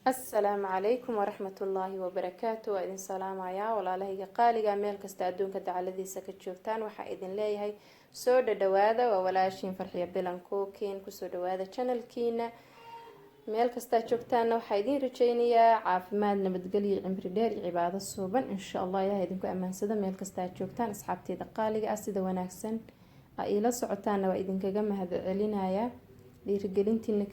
السلام عليكم ورحمة الله وبركاته. وإذن سلام يا ولا لهي قالي ميل كستادون كدعالذي سكت شوفتان وحا إذن ليهي سود دواذا وولاشين فرحية بلان كوكين كسو دواذا channel كينا ميل كستا شوفتان وحا إذن رجينيا عافماد نبدقلي عمري دير عبادة الصوبان إن شاء الله إلهي إذنكو أمان سدا ميل كستا شوفتان أصحابتي دقالي أسيدا وناكسن إلا سعوتان وإذن كجمع هذا علينا dhiirigelintiina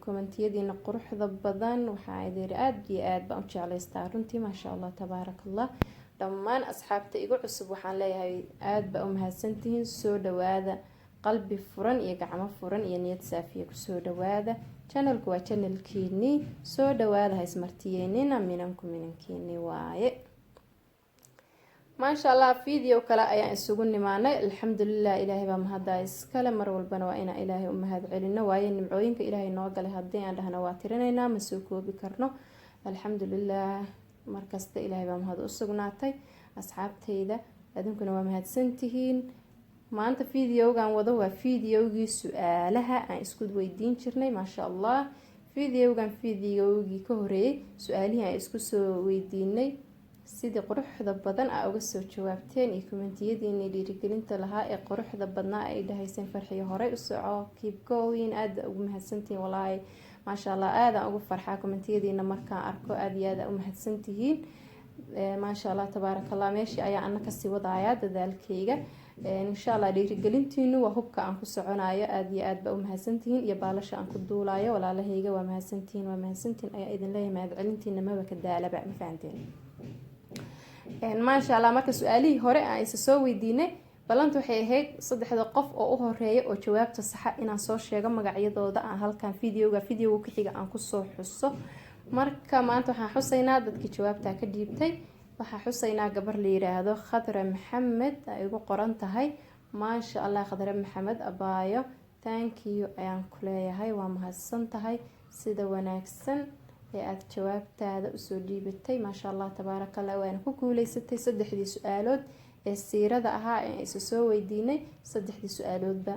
kommentiyadiina quruxda badan waxaa idin aad iyo aad baan u jeclaystaa runtii maasha Allah tabaarakallah. dhammaan asxaabta igu cusub waxaan leeyahay aad baa u mahadsantihiin. soo dhawaada qalbi furan iyo gacmo furan iyo niyad saafiya ku soo dhawaada. channelku waa channelkiini, soo dhawaada ha ismartiyeenina minankiini waaye. ما شاء الله فيديو كلا أيان السجون نمانا الحمد لله إلهي بمهدا إسكال مر والبنا وإنا إلهي هاد علينا وين نمعوين كإلهي نوقل هادين عندها نواترنا مسوكو بكرنا الحمد لله مركزت إلهي بمهاد السجوناتي أصحاب تيدا أدم كنا ومهاد سنتهين ما أنت فيديو كان وضوء فيديو جي سؤالها عن إسكود ويدين شرني ما شاء الله فيديو جي كهري سؤالي عن إسكود ويديني sidii quruxda badan aa uga soo jawaabteen iyo kommentiyadiina dhiirigelinta lahaa ee quruxda badnaa ay dhahayseen farxiyo hore u soco keep going aad ugu mahadsantiin walaahi ma sha Allah aad ugu farxaa kommentiyadiina markaan arko aad iyo aad u mahadsantihiin ma sha Allah tabaarakallah meeshii ayaa anaka sii wadaaya dadaalkayga insha Allah dhiirigelintiinu waa hubka aan ku soconayo aad iyo aad u mahadsantihiin iyo baalasha aan ku duulayo walaalahayga waa mahadsantiin ayaa idin leeyahay mahadcelintiina maba ka daalaba ma fahanteen ما شاء الله marka su'aalihi hore aan isa soo weydiinay balanta waxay ahayd saddexda qof oo u horeeyay oo jawaabta sax inaan soo sheego magacyadooda aan halkan fiidiyoga ku xiga aan ku soo xuso marka maanta waxaan xusaynaa dadkii jawaabta ka dhiibtay waxaa xusaynaa gabar la yiraahdo Khadra Maxamed ay ugu qoran tahay ma sha Allah Khadra Maxamed abaayo thank you ayaan ku leeyahay waa mahadsan tahay sida wanaagsan aad jawaabtaada u soo dhiibatay ma sha Allah tabaarakallah waan ku guuleysatay saddexdii su'aalood ee siirada ahaa ee isa soo weydiinay saddexdii su'aaloodba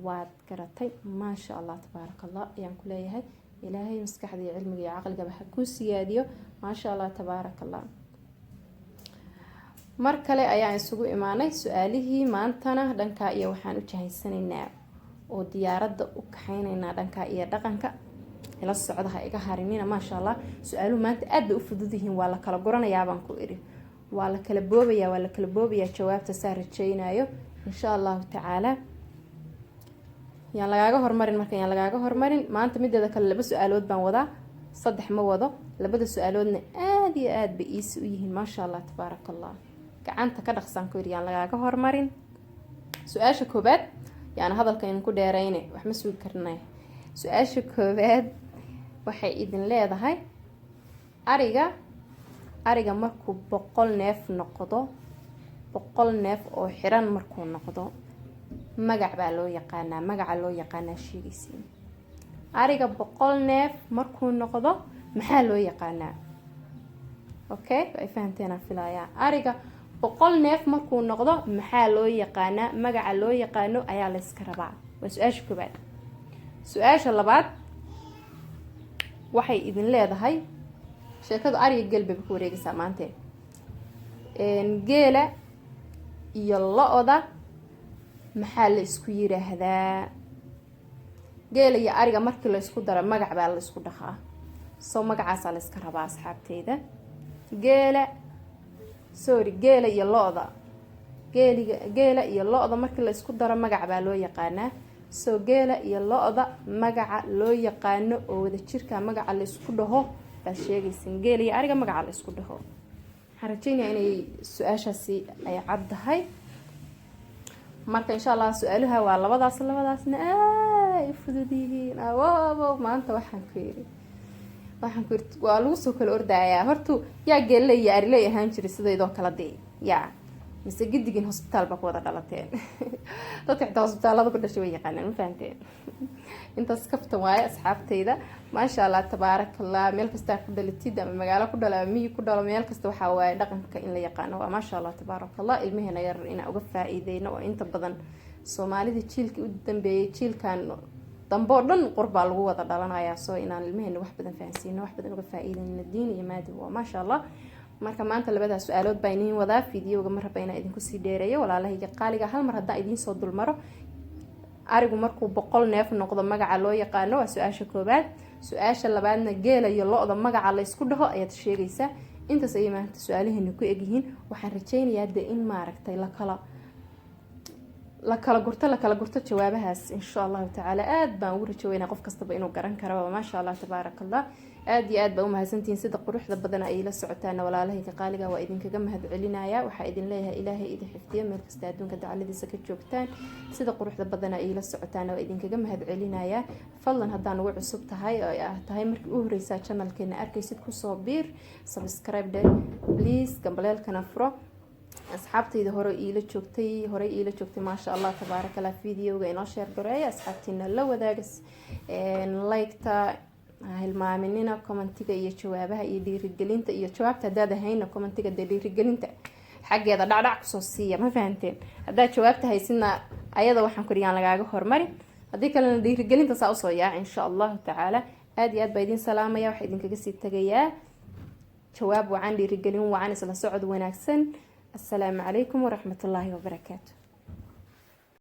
waad garatay ma sha Allah tabaarakallah ayaan ku leeyahay ilaahay maskaxda iyo cilmiga iyo aqliga ha ku siyaadiyo ma sha Allah tabaarakallah. mar kale ayaan isugu imaanay su'aalihii maantana dhanka iyo waxaan u jahaysanaynaa oo diyaaradda u kaxaynaynaa dhanka iyo dhaqanka ila socdaha iga harinina ma sha Allah su'aaluhu maanta aad u fududihiin waa la kala goranayaa baan ku iri waa la kala boobaya jawaabta saa rajaynayo insha Allah taala yaan lagaaga hormarin maanta mideeda kale laba su'aalood baan wadaa saddex ma wado labada su'aaloodna aad iyo aad bay iisi u yihiin ma sha Allah tabaarakallah gacanta ka dhaqsan ku iri yaan lagaaga hormarin su'aasha koobaad yaan hadalkan ku dheeraynay wax ma sugi karnaa su'aasha koobaad waxay idin leedahay ariga markuu 100 neef noqdo 100 neef oo xiran markuu noqdo magac baa loo yaqaanaa sheegaysiin ariga 100 neef markuu noqdo maxaa loo yaqaanaa okay way fahanteen filaya ariga 100 neef markuu noqdo maxaa loo yaqaanaa magaca loo yaqaano ayaa la iska rabaa waa su'aasha koobaad. su'aasha labaad waxay idin leedahay sheekadu ariga galbeed ku wareegaysaa maanta geela iyo lo'da maxaa la isku yiraahdaa geela iyo ariga markii la isku daro magac baa la isku dhaqaa soo magacaas la iska rabaa asxaabteyda geela iyo lo'da markii la isku daro magac baa loo yaqaanaa soo geela iyo lo'da magaca loo yaqaano oo wada jirka magaca la isku dhaho baa sheegaysan geela iyo ariga magaca la isku dhaho xarajeynaya inay su'aashaasi ay caddahay marka insha Allah su'aalaha waa labadaasna ay fududihiin maanta waxaan ku yiri waa lagu soo kala ordayaa hortu yaa geela iyo arilay ahaan jiray sideedoo kala day yaa mise gidigin hospital ba ku wada dhalateen dadka hospitalada ku dhashay way yaqaanaan ma fahanteen intaas kaftan waaye asxaabteyda ma sha Allah tabaarakallah meel kasta ku dhalatid ama magaalo ku dhala miyi ku dhalo meel kasta waxa waaye dhaqanka in la yaqaano waa ma sha Allah tabaarakallah ilmaheena yar in uga faa'iideyno oo inta badan Soomaalida jiilkii u dambeeyay jiilkan dambe oo dhan qurbaa lagu wada dhalanayaa soo inaan ilmaheena wax badan fahansiino wax badan uga faa'iideyno diin iyo maadi waa maasha allah. marka maanta labadaas su-aalood baa idiin wadaa fiidiyowga ma raba inaan idinku sii dheereeyo walaalahayga qaaliga. hal mar haddaan idiin soo dulmaro, arigu markuu 100 neef noqdo magaca loo yaqaano waa su-aasha koobaad. su-aasha labaadna geela iyo lo-da magaca la isku dhaho ayaad sheegaysaa. intaas ayay maanta su-aalaheena ku egyihiin. waxaan rajeynayaa de in maaragtay la kala gurto jawaabahaas insha allahu tacaala. aad baan ugu rajaweynaa qof kastaba inuu garan karo maasha allah tabaaraka allah. aad iyo aad baa u mahadsantihiin sida quruxda badan ay la socotaan walaalahayga qaaliga. waa idinkaga mahad celinaya. waxaa idin leeyahay ilaahay idin xifdiyo meel kasta adduunka dacaladiisa ka joogtaan. sida quruxda badan ay la socotaan waa idinkaga mahad celinaya. fadlan haddaan ugu cusub tahay oo ah tahay markii u horeysaa channelkeena arkaysid kusoo biir, subscribe dhe please, gambaleelkana furo. asxaabtayda hore iila joogtay maasha allah tabaaraka allah. fiidiyowga inoo sheer gareeya, asxaabtiina la wadaagas, like-ta hilmaaminina, commentiga iyo jawaabaha iyo dhiirigelinta iyo jawaabta haddaad ahayna commentiga dee dhiirigelinta xaggeeda dhacdhac kusoo siiya, ma fahanteen? haddaad jawaabta haysidna ayada waxaan kuriyaan lagaaga hormari, haddii kalena dhiirigelinta saa usoo yaaca insha allahu tacaala. aad iyo aad baa idin salaamaya. waxaa idinkaga sii tagayaa jawaab wacan, dhiirigelin wacan, isla socod wanaagsan. السلام عليكم ورحمة الله وبركاته.